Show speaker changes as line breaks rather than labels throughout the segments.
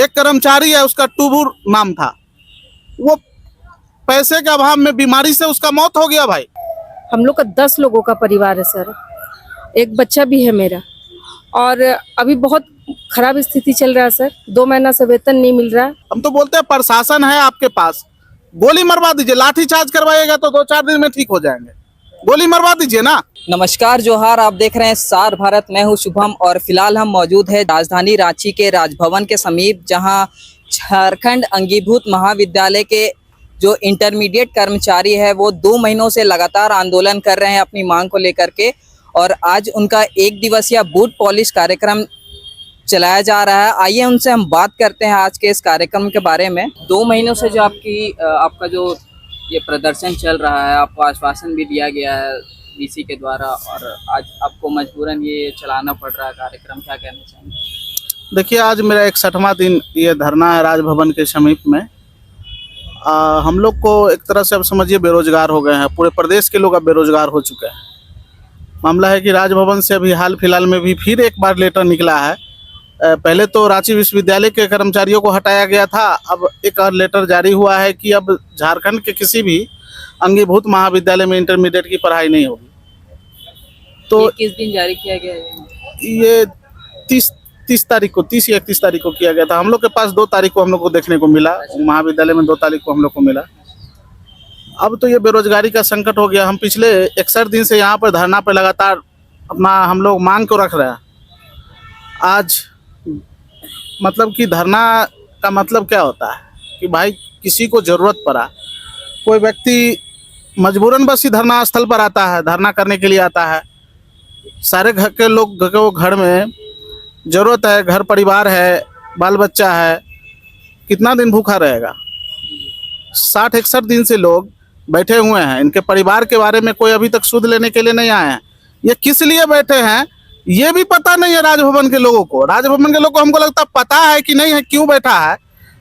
एक कर्मचारी है, उसका टूबूर नाम था, वो पैसे के अभाव में बीमारी से उसका मौत हो गया भाई।
हम लोग का 10 लोगों का परिवार है सर, एक बच्चा भी है मेरा, और अभी बहुत खराब स्थिति चल रहा है सर। 2 महीना से वेतन नहीं मिल रहा है।
हम तो बोलते हैं प्रशासन है आपके पास, गोली मरवा दीजिए, लाठी चार्ज करवाइएगा तो 2-4 दिन में ठीक हो जाएंगे, गोली मरवा दीजिए ना।
नमस्कार, जोहार। आप देख रहे हैं स्टार भारत। मैं हूं शुभम और फिलहाल हम मौजूद हैं राजधानी रांची के राजभवन के समीप, जहां झारखंड अंगीभूत महाविद्यालय के जो इंटरमीडिएट कर्मचारी है वो 2 महीनों से लगातार आंदोलन कर रहे हैं अपनी मांग को लेकर के, और आज उनका 1 दिवसीय बूट पॉलिश कार्यक्रम चलाया जा रहा है। आइए उनसे हम बात करते हैं आज के इस कार्यक्रम के बारे में। 2 महीनों से जो आपका जो ये प्रदर्शन चल रहा है, आपको आश्वासन भी दिया गया है डीसी के द्वारा, और आज आपको मजबूरन ये चलाना पड़ रहा है कार्यक्रम, क्या कहना चाहेंगे?
देखिए, आज मेरा 61वां दिन ये धरना है राजभवन के समीप में। हम लोग को एक तरह से अब समझिए बेरोजगार हो गए हैं, पूरे प्रदेश के लोग अब बेरोजगार हो चुके हैं। मामला है कि राजभवन से अभी हाल फिलहाल में भी फिर एक बार लेटर निकला है। पहले तो रांची विश्वविद्यालय के कर्मचारियों को हटाया गया था, अब एक और लेटर जारी हुआ है कि अब झारखंड के किसी भी अंगीभूत महाविद्यालय में इंटरमीडिएट की पढ़ाई नहीं होगी। तो
ये किस दिन जारी किया गया है?
ये 30 तारीख को, 30 या 31 तारीख को किया गया था। हम लोग के पास 2 तारीख को हम लोग को देखने को मिला, महाविद्यालय में 2 तारीख को हम लोग को मिला। अब तो ये बेरोजगारी का संकट हो गया। हम पिछले 61 दिन से यहाँ पर धरना पर लगातार अपना हम लोग मांग को रख रहे हैं। आज मतलब कि धरना का मतलब क्या होता है कि भाई किसी को ज़रूरत पड़ा, कोई व्यक्ति मजबूरन बस ही धरना स्थल पर आता है, धरना करने के लिए आता है। सारे घर के लोग को घर में ज़रूरत है, घर परिवार है, बाल बच्चा है, कितना दिन भूखा रहेगा? 60-61 दिन से लोग बैठे हुए हैं, इनके परिवार के बारे में कोई अभी तक सुध लेने के लिए नहीं आए हैं। ये किस लिए बैठे हैं ये भी पता नहीं है राजभवन के लोगों को। राजभवन के लोगों को हमको लगता है पता है कि नहीं है, क्यों बैठा है।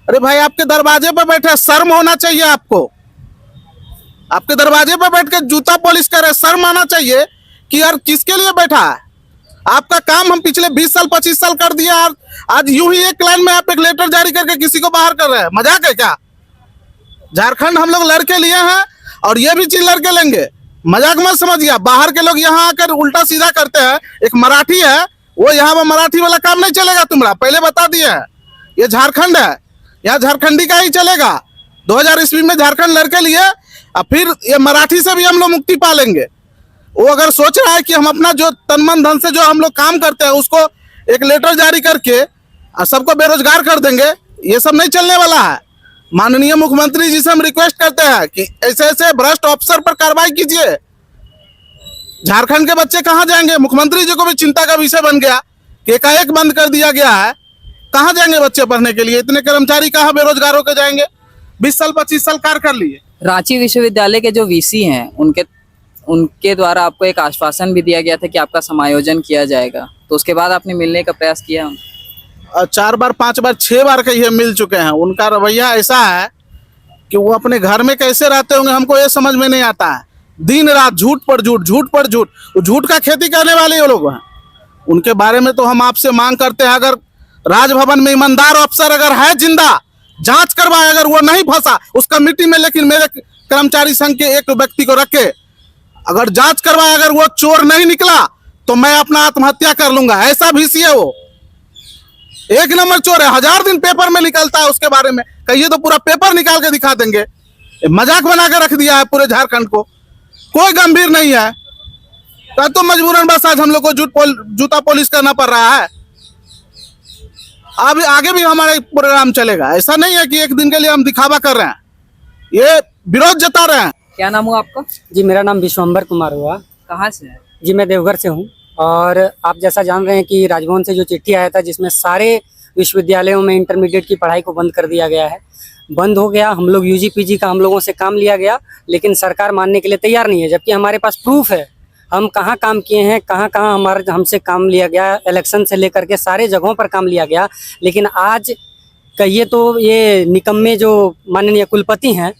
अरे भाई, आपके दरवाजे पर बैठे, शर्म होना चाहिए आपको। आपके दरवाजे पर बैठ के जूता पॉलिश करे, शर्म आना चाहिए कि यार किसके लिए बैठा है। आपका काम हम पिछले 20 साल 25 साल कर दिया, आज यूं ही एक लाइन में आप एक लेटर जारी करके किसी को बाहर कर रहे हैं। मजाक है क्या? झारखंड हम लोग लड़के लिए हैं और ये भी चीज लड़के लेंगे, मजाक मत समझिए। बाहर के लोग यहाँ आकर उल्टा सीधा करते हैं। एक मराठी है, वो यहाँ पर मराठी वाला काम नहीं चलेगा तुम्हारा, पहले बता दिए हैं। ये झारखंड है, यहाँ झारखंडी का ही चलेगा। 2000 ईस्वी में झारखंड लड़के लिए, और फिर ये मराठी से भी हम लोग मुक्ति पा लेंगे। वो अगर सोच रहा है कि हम अपना जो तन मन धन से जो हम लोग काम करते हैं उसको एक लेटर जारी करके और सबको बेरोजगार कर देंगे, ये सब नहीं चलने वाला है। माननीय मुख्यमंत्री जी से हम रिक्वेस्ट करते हैं कि ऐसे ऐसे भ्रष्ट अफसर पर कार्रवाई कीजिए। झारखंड के बच्चे कहाँ जाएंगे? मुख्यमंत्री जी को भी चिंता का विषय बन गया कि एकाएक बंद कर दिया गया है। कहाँ जाएंगे बच्चे पढ़ने के लिए? इतने कर्मचारी कहाँ बेरोजगार होकर जाएंगे? 20 साल 25 साल कार्य कर लिए।
रांची विश्वविद्यालय के जो वीसी हैं उनके द्वारा आपको एक आश्वासन भी दिया गया था कि आपका समायोजन किया जाएगा, तो उसके बाद आपने मिलने का प्रयास किया?
4 बार 5 बार 6 बार का ये मिल चुके हैं। उनका रवैया ऐसा है कि वो अपने घर में कैसे रहते होंगे हमको ये समझ में नहीं आता है। दिन रात झूठ पर झूठ, झूठ पर झूठ, वो झूठ का खेती करने वाले वो लोग हैं। उनके बारे में तो हम आपसे मांग करते हैं, अगर राजभवन में ईमानदार अफसर अगर है जिंदा, जांच करवाए। अगर वो नहीं फंसा उस कमेटी में, लेकिन मेरे कर्मचारी संघ के एक व्यक्ति को रखे, अगर जांच करवाए, अगर वो चोर नहीं निकला तो मैं अपना आत्महत्या कर लूंगा। ऐसा भीसी है वो, 1 नंबर चोर है। 1000 दिन पेपर में निकलता है उसके बारे में, कहिए तो पूरा पेपर निकाल के दिखा देंगे। मजाक बना के रख दिया है पूरे झारखंड को, कोई गंभीर नहीं है। तो मजबूरन बस आज हम लोग को जूता पॉलिश करना पड़ रहा है। अब आगे भी हमारा प्रोग्राम चलेगा, ऐसा नहीं है कि एक दिन के लिए हम दिखावा कर रहे हैं, ये विरोध जता रहे हैं।
क्या नाम हुआ आपका?
जी, मेरा नाम विश्वम्बर कुमार हुआ।
कहाँ से है?
जी, मैं देवघर से हूँ। और आप जैसा जान रहे हैं कि राजभवन से जो चिट्ठी आया था जिसमें सारे विश्वविद्यालयों में इंटरमीडिएट की पढ़ाई को बंद कर दिया गया है, बंद हो गया। हम लोग यूजी पीजी का हम लोगों से काम लिया गया, लेकिन सरकार मानने के लिए तैयार नहीं है, जबकि हमारे पास प्रूफ है। हम कहाँ काम किए हैं, कहाँ कहाँ हमसे काम लिया गया, इलेक्शन से लेकर के सारे जगहों पर काम लिया गया। लेकिन आज कहिए तो ये निकम्मे जो माननीय कुलपति हैं,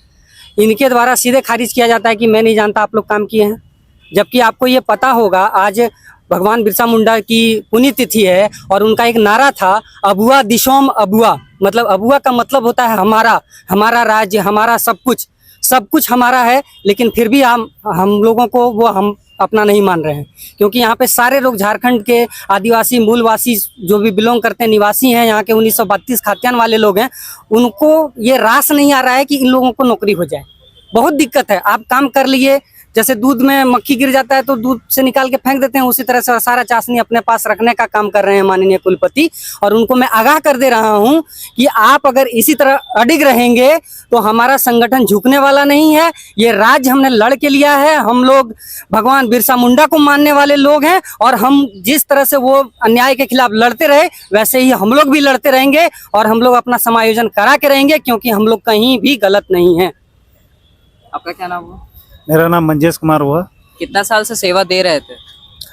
इनके द्वारा सीधे खारिज किया जाता है कि मैं नहीं जानता आप लोग काम किए हैं। जबकि आपको ये पता होगा, आज भगवान बिरसा मुंडा की पुण्यतिथि है और उनका एक नारा था, अबुआ दिशोम अबुआ, मतलब अबुआ का मतलब होता है हमारा, हमारा राज्य, हमारा सब कुछ हमारा है, लेकिन फिर भी हम लोगों को वो हम अपना नहीं मान रहे हैं, क्योंकि यहाँ पे सारे लोग झारखंड के आदिवासी मूलवासी जो भी बिलोंग करते हैं, निवासी हैं यहाँ के 1932 खाद्यान्न वाले लोग हैं, उनको ये रास नहीं आ रहा है कि इन लोगों को नौकरी हो जाए। बहुत दिक्कत है। आप काम कर लिए, जैसे दूध में मक्खी गिर जाता है तो दूध से निकाल के फेंक देते हैं, उसी तरह से सारा चाशनी अपने पास रखने का काम कर रहे हैं माननीय कुलपति। और उनको मैं आगाह कर दे रहा हूं कि आप अगर इसी तरह अडिग रहेंगे तो हमारा संगठन झुकने वाला नहीं है। ये राज्य हमने लड़ के लिया है। हम लोग भगवान बिरसा मुंडा को मानने वाले लोग हैं, और हम जिस तरह से वो अन्याय के खिलाफ लड़ते रहे वैसे ही हम लोग भी लड़ते रहेंगे, और हम लोग अपना समायोजन करा के रहेंगे, क्योंकि हम लोग कहीं भी गलत नहीं है।
आपका क्या नाम हुआ?
मेरा नाम मंजेश कुमार हुआ।
कितना साल से सेवा दे रहे थे?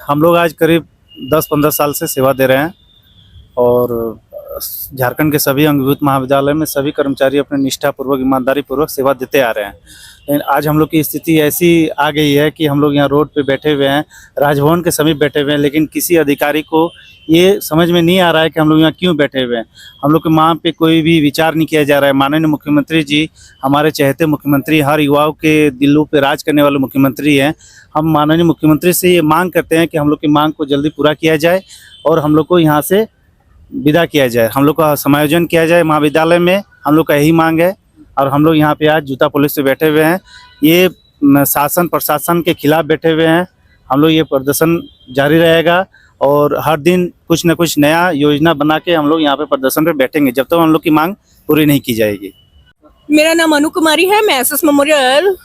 हम लोग आज करीब 10-15 साल से सेवा दे रहे हैं, और झारखंड के सभी अंगीभूत महाविद्यालय में सभी कर्मचारी अपने निष्ठापूर्वक ईमानदारी पूर्वक सेवा देते आ रहे हैं। लेकिन आज हम लोग की स्थिति ऐसी आ गई है कि हम लोग यहाँ रोड पे बैठे हुए हैं, राजभवन के समीप बैठे हुए हैं, लेकिन किसी अधिकारी को ये समझ में नहीं आ रहा है कि हम लोग यहाँ क्यों बैठे हुए हैं। हम लोग के मांग पे कोई भी विचार नहीं किया जा रहा है। माननीय मुख्यमंत्री जी हमारे चहेते मुख्यमंत्री, हर युवाओं के दिलों पे राज करने वाले मुख्यमंत्री हैं। हम माननीय मुख्यमंत्री से ये मांग करते हैं कि हम लोग की मांग को जल्दी पूरा किया जाए और हम लोग को यहाँ से विदा किया जाए, हम लोग का समायोजन किया जाए महाविद्यालय में। हम लोग का यही मांग है, और हम लोग यहाँ पे आज जूता पुलिस से बैठे हुए हैं। ये शासन प्रशासन के खिलाफ बैठे हुए हैं। हम लोग ये प्रदर्शन जारी रहेगा, और हर दिन कुछ न कुछ नया योजना बना के हम लोग यहाँ पे प्रदर्शन पे बैठेंगे जब तक हम लोग की मांग पूरी नहीं की जाएगी।
मेरा नाम अनु कुमारी है। मैं एसएस मेमोरियल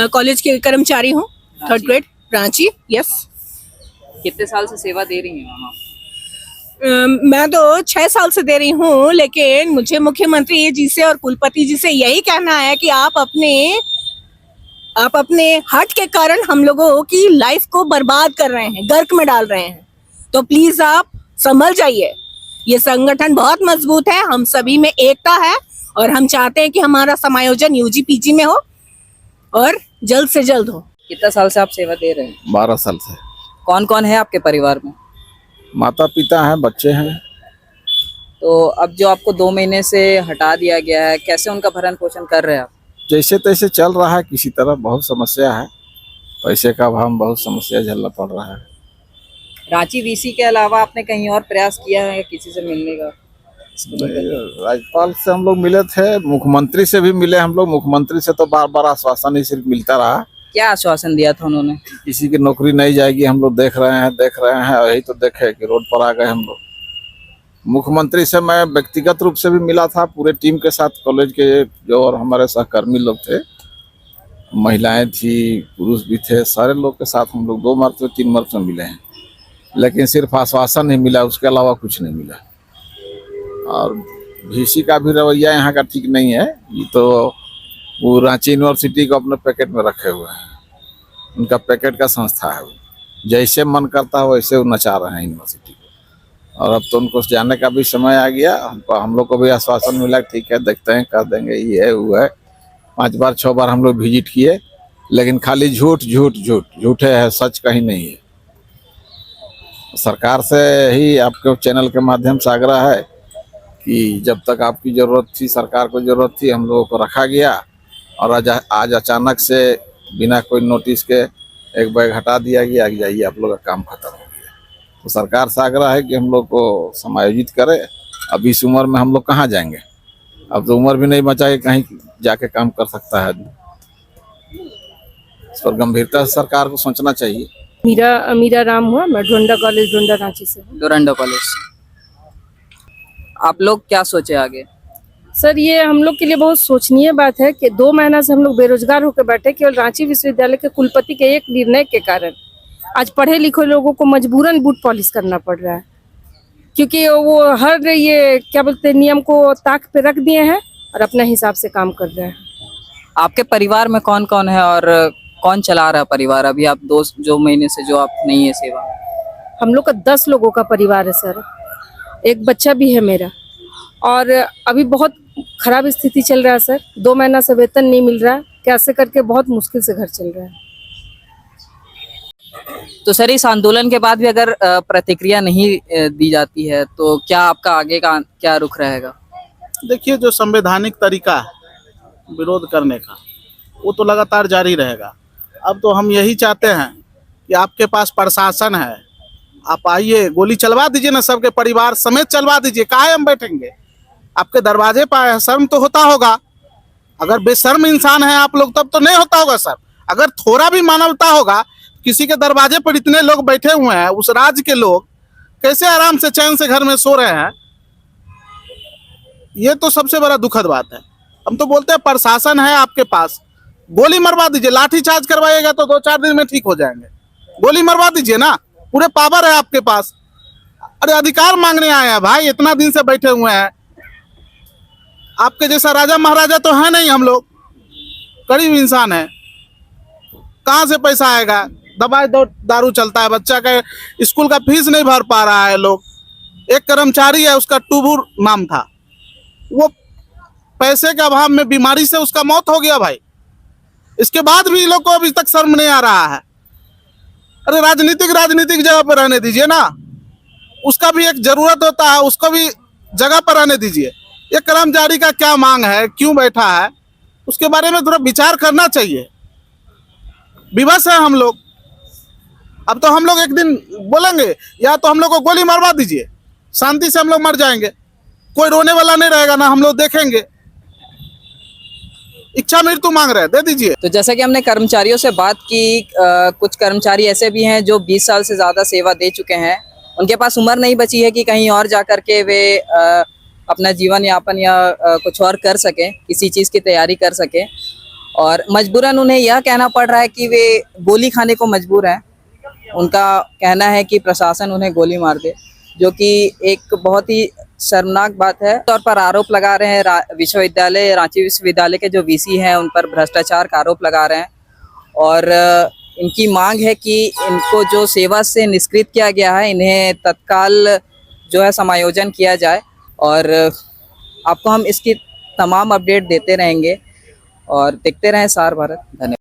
कॉलेज की कर्मचारी हूँ, 3rd ग्रेड, रांची। यस।
कितने साल से सेवा दे रही हैं आप?
मैं तो 6 साल से दे रही हूँ, लेकिन मुझे मुख्यमंत्री जी से और कुलपति जी से यही कहना है कि आप अपने हट के कारण हम लोगों की लाइफ को बर्बाद कर रहे हैं, गर्क में डाल रहे हैं। तो प्लीज आप संभल जाइए। ये संगठन बहुत मजबूत है, हम सभी में एकता है, और हम चाहते हैं कि हमारा समायोजन यूजी-पीजी में हो और जल्द से जल्द हो।
कितना साल से आप सेवा दे रहे हैं?
12 साल से।
कौन कौन है आपके परिवार में?
माता पिता हैं, बच्चे हैं।
तो अब जो आपको 2 महीने से हटा दिया गया है, कैसे उनका भरण पोषण कर रहे हैं आप?
जैसे तैसे चल रहा है, किसी तरह। बहुत समस्या है, पैसे का अभाव, बहुत समस्या झेलना पड़ रहा है।
रांची वीसी के अलावा आपने कहीं और प्रयास किया है किसी से मिलने का?
राज्यपाल से हम लोग मिले थे, मुख्यमंत्री से भी मिले हम लोग। मुख्यमंत्री से तो बार बार आश्वासन ही सिर्फ मिलता रहा।
क्या आश्वासन दिया था उन्होंने?
किसी की नौकरी नहीं जाएगी, हम लोग देख रहे हैं। यही तो देखे कि रोड पर आ गए हम लोग। मुख्यमंत्री से मैं व्यक्तिगत रूप से भी मिला था, पूरे टीम के साथ, कॉलेज के जो और हमारे सहकर्मी लोग थे, महिलाएं थी, पुरुष भी थे, सारे लोग के साथ हम लोग 2 मरतबे 3 मरतबे मिले हैं, लेकिन सिर्फ आश्वासन नहीं मिला, उसके अलावा कुछ नहीं मिला। और वीसी का भी रवैया यहाँ का ठीक नहीं है। ये तो वो रांची यूनिवर्सिटी को अपने पैकेट में रखे हुए हैं, उनका पैकेट का संस्था है। वो जैसे मन करता है वैसे वो नचा रहे हैं यूनिवर्सिटी को। और अब तो उनको जाने का भी समय आ गया। हम लोग को भी आश्वासन मिला, ठीक है देखते हैं, कर देंगे, ये है वो है। 5 बार 6 बार हम लोग विजिट किए, लेकिन खाली झूठे है, सच कहीं नहीं है। सरकार से ही आपके चैनल के माध्यम से आग्रह है कि जब तक आपकी ज़रूरत थी, सरकार को ज़रूरत थी, हम लोगों को रखा गया, और आज अचानक से बिना कोई नोटिस के एक बैग हटा दिया गया कि जाइए आप लोग का काम खत्म हो गया। तो सरकार से आग्रह है कि हम लोग को समायोजित करे। अब इस उम्र में हम लोग कहाँ जाएंगे? अब तो उम्र भी नहीं बचा कि कहीं जाके काम कर सकता है आदमी। इस पर गंभीरता से सरकार को सोचना चाहिए।
मीरा राम हुआ। मैं डोंडा कॉलेज, डोंडा रांची से हूँ।
डोरंडा कॉलेज। आप लोग क्या सोचे आगे?
सर, ये हम लोग के लिए बहुत सोचनीय बात है कि 2 महीना से हम लोग बेरोजगार होकर बैठे, केवल रांची विश्वविद्यालय के कुलपति के एक निर्णय के कारण आज पढ़े लिखे लोगों को मजबूरन बूट पॉलिश करना पड़ रहा है, क्योंकि वो हर ये क्या बोलते हैं नियम को ताक पे रख दिए हैं और अपने हिसाब से काम कर रहे हैं।
आपके परिवार में कौन कौन है और कौन चला रहा है परिवार? अभी आप 2 महीने से जो आप नहीं है सेवा?
हम लोग का 10 लोगों का परिवार है सर। एक बच्चा भी है मेरा, और अभी बहुत खराब स्थिति चल रहा है सर। 2 महीना से वेतन नहीं मिल रहा है, कैसे करके बहुत मुश्किल से घर चल रहा है।
तो सर, इस आंदोलन के बाद भी अगर प्रतिक्रिया नहीं दी जाती है तो क्या आपका आगे का क्या रुख रहेगा?
देखिए, जो संवैधानिक तरीका है विरोध करने का, वो तो लगातार जारी रहेगा। अब तो हम यही चाहते हैं कि आपके पास प्रशासन है, आप आइए, गोली चलवा दीजिए ना, सबके परिवार समेत चलवा दीजिए, काहे हम बैठेंगे? आपके दरवाजे पर आए हैं, शर्म तो होता होगा। अगर बेशर्म इंसान है आप लोग तब तो नहीं होता होगा सर। अगर थोड़ा भी मानवता होगा, किसी के दरवाजे पर इतने लोग बैठे हुए हैं, उस राज्य के लोग कैसे आराम से चैन से घर में सो रहे हैं, ये तो सबसे बड़ा दुखद बात है। हम तो बोलते हैं प्रशासन है आपके पास, गोली मरवा दीजिए, लाठी चार्ज करवाइएगा तो 2-4 दिन में ठीक हो जाएंगे। गोली मरवा दीजिए ना, पूरे पावर है आपके पास। अरे अधिकार मांगने आए हैं भाई, इतना दिन से बैठे हुए हैं। आपके जैसा राजा महाराजा तो है नहीं, हम लोग गरीब इंसान है, कहाँ से पैसा आएगा? दवाई दारू चलता है, बच्चा का स्कूल का फीस नहीं भर पा रहा है लोग। एक कर्मचारी है, उसका टूबूर नाम था, वो पैसे के अभाव में बीमारी से उसका मौत हो गया भाई। इसके बाद भी लोग को अभी तक शर्म नहीं आ रहा है। अरे राजनीतिक जगह पर रहने दीजिए ना, उसका भी एक जरूरत होता है, उसको भी जगह पर रहने दीजिए। ये कर्मचारी का क्या मांग है, क्यों बैठा है, उसके बारे में थोड़ा विचार करना चाहिए। विवश है हम लोग। अब तो हम लोग एक दिन बोलेंगे, या तो हम लोग को गोली मरवा दीजिए, शांति से हम लोग मर जाएंगे, कोई रोने वाला नहीं रहेगा ना, हम लोग देखेंगे। इच्छा मृत्यु मांग रहे हैं, दे दीजिए।
तो जैसा कि हमने कर्मचारियों से बात की, कुछ कर्मचारी ऐसे भी हैं जो 20 साल से ज़्यादा सेवा दे चुके हैं। उनके पास उम्र नहीं बची है कि कहीं और जा कर के वे अपना जीवन यापन या कुछ और कर सकें, किसी चीज़ की तैयारी कर सकें, और मजबूरन उन्हें यह कहना पड़ रहा है कि वे गोली खाने को मजबूर हैं। उनका कहना है कि प्रशासन उन्हें गोली मार दे, जो कि एक बहुत ही शर्मनाक बात है। तौर पर आरोप लगा रहे हैं विश्वविद्यालय, रांची विश्वविद्यालय के जो वीसी हैं उन पर भ्रष्टाचार का आरोप लगा रहे हैं, और इनकी मांग है कि इनको जो सेवा से निष्कृत किया गया है, इन्हें तत्काल जो है समायोजन किया जाए। और आपको हम इसकी तमाम अपडेट देते रहेंगे, और देखते रहें सार भारत। धन्यवाद।